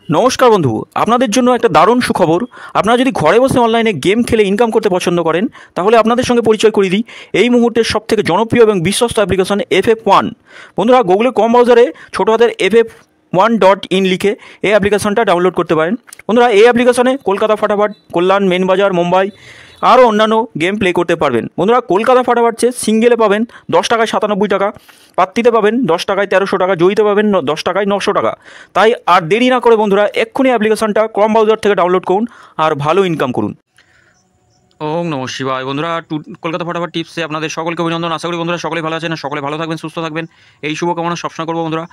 নমস্কার বন্ধু, আপনাদের জন্য একটা দারুণ সুখবর। আপনারা যদি ঘরে বসে অনলাইনে গেম খেলে ইনকাম করতে পছন্দ করেন, তাহলে আপনাদের সঙ্গে পরিচয় করিয়ে দিই এই মুহূর্তের সবথেকে জনপ্রিয় এবং বিশ্বস্ত অ্যাপ্লিকেশন FF1। বন্ধুরা, গুগলের কম ব্রাউজারে ছোটো হাতের FF1.in লিখে এই অ্যাপ্লিকেশনটা ডাউনলোড করতে পারেন। বন্ধুরা, এই অ্যাপ্লিকেশনে কলকাতা ফাটাফাট, কল্যাণ, মেন বাজার, মুম্বাই আরও অন্যান্য গেম প্লে করতে পারবেন। বন্ধুরা, কলকাতা ফাটাফাট সিঙ্গেলে পাবেন 10 টাকায় 97 টাকা, পাত্তিতে পাবেন 10 টাকায় 1300 টাকা, জয়ীতে পাবেন 10 টাকায় 900 টাকা। তাই আর দেরি না করে বন্ধুরা এক্ষুনি অ্যাপ্লিকেশনটা ক্রম ব্রাউজার থেকে ডাউনলোড করুন আর ভালো ইনকাম করুন। ওম নমঃ শিবায়। বন্ধুরা, কলকাতা ফাটাফাট টিপসে আপনাদের সকলকে অভিনন্দন। আশা করি বন্ধুরা সকলে ভালো আছেন, সকলে ভালো থাকবেন, সুস্থ থাকবেন, এই শুভকামনা সবসময় করবো। বন্ধুরা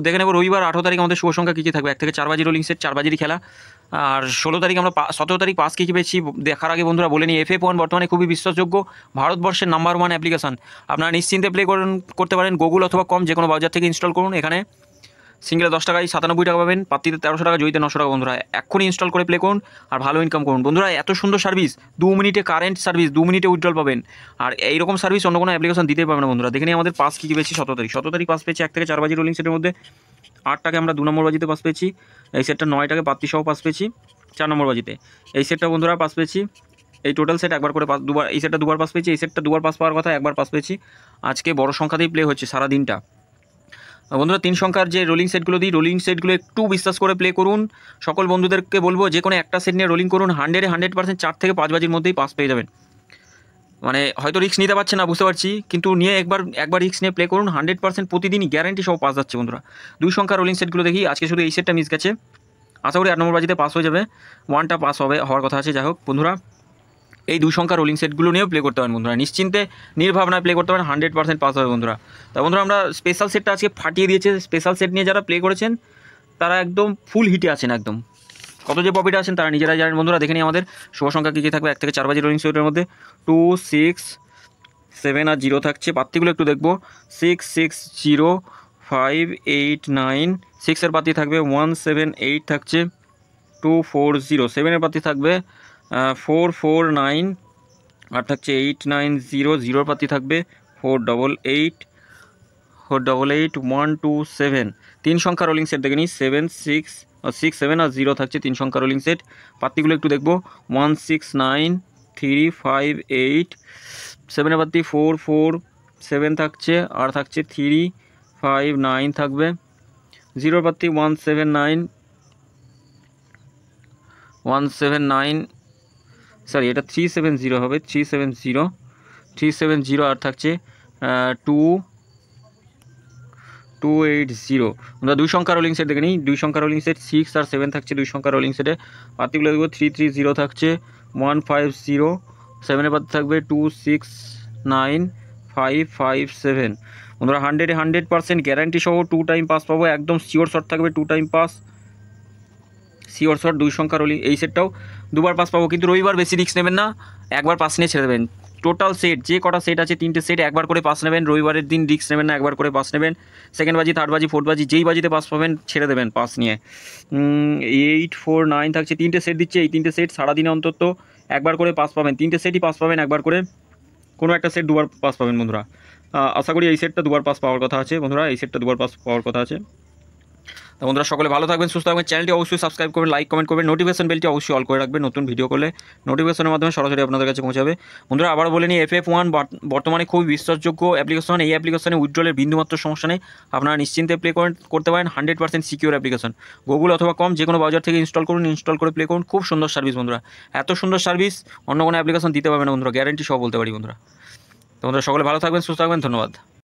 দেখে নেব রবিবার 18 তারিখ আমাদের শুভ সংখ্যা কী কী থাকবে। 1 থেকে 4 বাজি রোলিং সেট, 4 বাজিরই খেলা। আর 16 তারিখ আমরা 17 তারিখ পাস কী কী পেয়েছি দেখার আগে বন্ধুরা বলে নিই, FF1 বর্তমানে খুবই বিশ্বাসযোগ্য ভারতবর্ষের নাম্বার 1 অ্যাপ্লিকেশন। আপনারা নিশ্চিন্তে প্লে করতে পারেন। গুগল অথবা কম যে কোনো ব্রাউজার থেকে ইনস্টল করুন। এখানে সিঙ্গেলে 10 টাকায় 97 টাকা পাবেন, পাত্তিতে 1300 টাকা, জয়ীতে 900 টাকা। বন্ধুরা এক্ষুনি ইনস্টল করে প্লে করুন আর ভালো ইনকাম করুন। বন্ধুরা, এত সুন্দর সার্ভিস, 2 মিনিটে কারেন্ট সার্ভিস, 2 মিনিটে উইথড্রল পাবেন। আর এইরকম সার্ভিস অন্য কোনো অ্যাপ্লিকেশন দিতেই পারবে না। বন্ধুরা দেখে নিই আমাদের পাস কী কী পেয়েছি। 17 তারিখ পাস পেয়েছি 1 থেকে 4 বাজি রোলিং সেটের মধ্যে। 8 টাকা আমরা 2 নম্বর বাজিতে পাস পেয়েছি। এই সেটটা 9 টাকা পাত্তি সহ পাস পেয়েছি 4 নম্বর বাজিতে। এই সেটটা বন্ধুরা পাস পেয়েছি, এই টোটাল সেট একবার করে দুবার, এই সেটটা দুবার পাস পেয়েছি, এই সেটটা দুবার পাস পাওয়ার কথা, একবার পাস পেয়েছি। আজকে বড় সংখ্যাতেই প্লে হচ্ছে সারা দিনটা। বন্ধুরা 3 সংখ্যার যে রোলিং সেটগুলো দিই, রোলিং সেটগুলো একটু বিশ্বাস করে প্লে করুন। সকল বন্ধুদেরকে বলবো যে কোনো একটা সেট নিয়ে রোলিং করুন, 100% 4 থেকে 5 বাজির মধ্যেই পাস পেয়ে যাবেন। মানে হয়তো রিস্ক নিতে পারছে না, বুঝতে পারছি, কিন্তু নিয়ে একবার রিস্ক নিয়ে প্লে করুন, 100% প্রতিদিনই গ্যারান্টি সহ পাস যাচ্ছে। বন্ধুরা 2 সংখ্যার রোলিং সেটগুলো দেখি। আজকে শুধু এই সেটটা মিস গেছে, আশা করি 8 নম্বর বাজিতে পাস হয়ে যাবে। 1টা পাস হওয়ার কথা আছে। যাই হোক বন্ধুরা, এই 2 সংখ্যার রোলিং সেটগুলো নিয়েও প্লে করতে পারেন। বন্ধুরা নিশ্চিন্তে নির্ভাবনায় প্লে করতে পারেন, 100% পাস হবে। বন্ধুরা তা বন্ধুরা আমরা স্পেশাল সেটটা আজকে ফাটিয়ে দিয়েছে। স্পেশাল সেট নিয়ে যারা প্লে করেছেন তারা একদম ফুল হিটে আছেন, একদম কত যে প্রফিটে আছেন তারা নিজেরাই জানেন। বন্ধুরা দেখে নিই আমাদের শুভ সংখ্যা কী কী থাকবে। 1 থেকে 4 বাজি রোলিং সেটের মধ্যে 2, 6, 7 আর 0 থাকছে। পাত্তিগুলো একটু দেখবো। 6, 6, 0, 5, 8, 9। 6 এর পাত্তি থাকবে 1, 7, 8 থাকছে। 2, 4, 0। 7 এর পাত্তি থাকবে 4, 4, 9 আর থাকছে 8, 9, 0। 0 পাতি থাকবে 4, 8, 1, 2, 7। 3 সংখ্যা রোলিং সেট দেখে নিই। 7, 6, 7 আর 0 থাকছে 3 সংখ্যা রোলিং সেট। পাত্তিগুলো একটু দেখবো। 1, 6, 9, 3, 5, 8। 7 পাত্তি 4, 4, 7 থাকছে আর থাকছে 3, 5, 9 থাকবে। 0 পাত্তি 1, 7, 9, 1, 7, 9, সরি এটা 370 হবে, 370 আর থাকছে 2, 2, 8, 0। আমরা 2 সংখ্যা রোলিং সেট দেখে নিই। 2 সংখ্যা রোলিং সেট 6 আর 7 থাকছে 2 সংখ্যা রোলিং সেটে। পাত্তিগুলো দেখবো 3, 3, 0 থাকছে 1, 5, 0। 7 পাত্তি থাকবে 2, 6, 9, 5, 5, 7। বন্ধুরা 100% গ্যারান্টি সহ 2 টাইম পাস পাবো, একদম শিওর শট থাকবে 2 টাইম পাস, শিওর শট। 2 সংখ্যা রোলিং এই সেটটাও দুবার পাস পাবো, কিন্তু রবিবার বেশি রিস্ক নেবেন না, একবার পাস নিয়ে ছেড়ে দেবেন। টোটাল সেট যে কটা সেট আছে 3টে সেট একবার করে পাস নেবেন। রবিবারের দিন রিস্ক নেবেন না, একবার করে পাস নেবেন। 2nd বাজি, 3rd বাজি, 4th বাজি যেই বাজিতে পাস পাবেন ছেড়ে দেবেন পাস নিয়ে। 8, 4, 9 থাকছে 3টে সেট দিচ্ছে। এই 3টে সেট সারাদিনে অন্তত একবার করে পাস পাবেন। 3টে সেটই পাস পাবেন একবার করে, কোনো একটা সেট দুবার পাস পাবেন। বন্ধুরা আশা করি এই সেটটা দুবার পাস পাওয়ার কথা আছে। বন্ধুরা এই সেটটা দুবার পাস পাওয়ার কথা আছে। তো বন্ধুরা সকলে ভালো থাকবেন, সুস্থ থাকবেন। চ্যানেলটি অবশ্যই সাবস্ক্রাইব করবেন, লাইক কমেন্ট করবেন, নোটিফিকেশন বেলটি অবশ্যই অল করে রাখবেন। নতুন ভিডিও করলে নোটিফিকেশনের মাধ্যমে সরাসরি আপনাদের কাছে পৌঁছাবে। বন্ধুরা আবার বলে নিই, FF1 বর্তমানে খুবই বিশ্বাসযোগ্য অ্যাপ্লিকেশন। এই অ্যাপ্লিকেশনে উইথড্রলের বিন্দুমাত্র সমস্যা নেই, আপনারা নিশ্চিন্তে প্লে করতে পারেন। 100% সিকিউর অ্যাপ্লিকেশন। গুগল অথবা কম যে কোনো ব্রাউজার থেকে ইনস্টল করুন, ইনস্টল করে প্লে করুন। খুব সুন্দর সার্ভিস বন্ধুরা, এত সুন্দর সার্ভিস অন্য কোনো অ্যাপ্লিকেশন দিতে পারবে না বন্ধুরা, গ্যারান্টি সহ বলতে পারি বন্ধুরা। তো বন্ধুরা সকলে ভালো থাকবেন, সুস্থ থাকবেন, ধন্যবাদ।